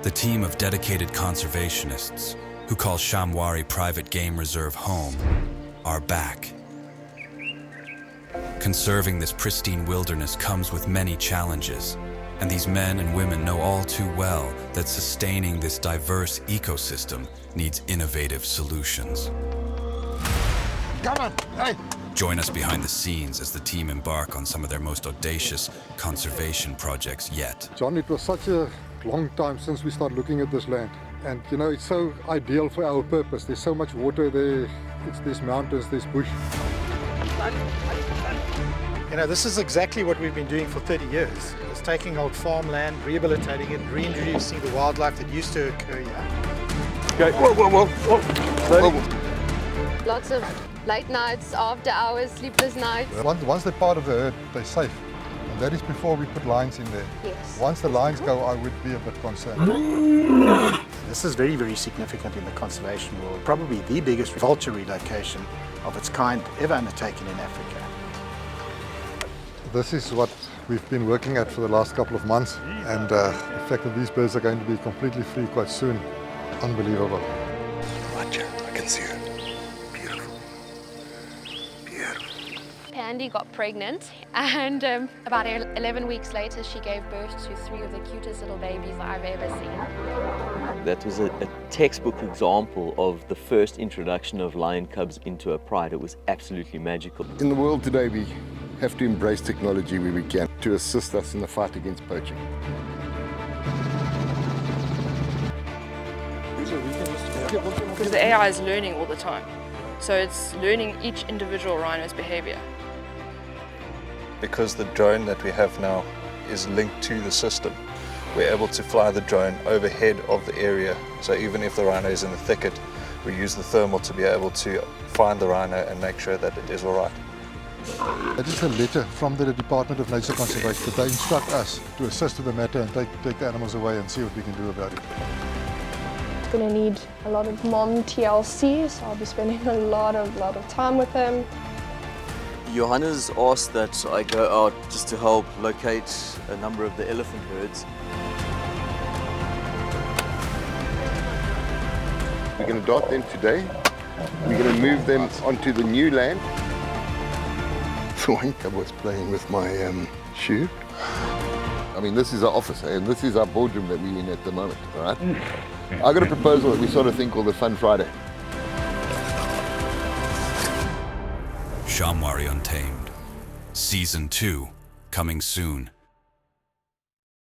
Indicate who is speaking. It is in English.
Speaker 1: The team of dedicated conservationists who call Shamwari Private Game Reserve home are back. Conserving this pristine wilderness comes with many challenges, and these men and women know all too well that sustaining this diverse ecosystem needs innovative solutions.
Speaker 2: Come on, hey!
Speaker 1: Join us behind the scenes as the team embark on some of their most audacious conservation projects yet.
Speaker 2: John, it was such a long time since we started looking at this land. And you know, it's so ideal for our purpose. There's so much water there, there's mountains, there's bush.
Speaker 3: You know, this is exactly what we've been doing for 30 years. It's taking old farmland, rehabilitating it, reintroducing the wildlife that used to occur here.
Speaker 2: Okay, whoa.
Speaker 4: Lots of late nights, after hours, sleepless nights.
Speaker 2: Once they're part of the herd, they're safe. And that is before we put lines in there.
Speaker 4: Yes.
Speaker 2: Once the lines go, I would be a bit concerned.
Speaker 3: This is very, very significant in the conservation world. Probably the biggest vulture relocation of its kind ever undertaken in Africa.
Speaker 2: This is what we've been working at for the last couple of months. And the fact that these birds are going to be completely free quite soon, unbelievable.
Speaker 5: Watch out, I can see her. Beautiful. Beautiful.
Speaker 4: Pandy got pregnant, and about 11 weeks later she gave birth to 3 of the cutest little babies I've ever seen.
Speaker 6: That was a textbook example of the first introduction of lion cubs into a pride. It was absolutely magical.
Speaker 5: In the world today, we have to embrace technology where we can to assist us in the fight against poaching.
Speaker 7: Because the AI is learning all the time. So it's learning each individual rhino's behavior.
Speaker 8: Because the drone that we have now is linked to the system, we're able to fly the drone overhead of the area. So even if the rhino is in the thicket, we use the thermal to be able to find the rhino and make sure that it is all right.
Speaker 2: It is a letter from the Department of Nature Conservation that they instruct us to assist with the matter and take the animals away and see what we can do about it.
Speaker 9: It's going to need a lot of mom TLC, so I'll be spending a lot of time with him.
Speaker 6: Johannes asked that I go out just to help locate a number of the elephant herds.
Speaker 5: We're going to dart them today. We're going to move them onto the new land. The one cub was playing with my shoe. I mean, this is our office, and this is our boardroom that we're in at the moment, all right? I got a proposal that we sort of think called the Fun Friday.
Speaker 1: Shamwari Untamed, Season 2, coming soon.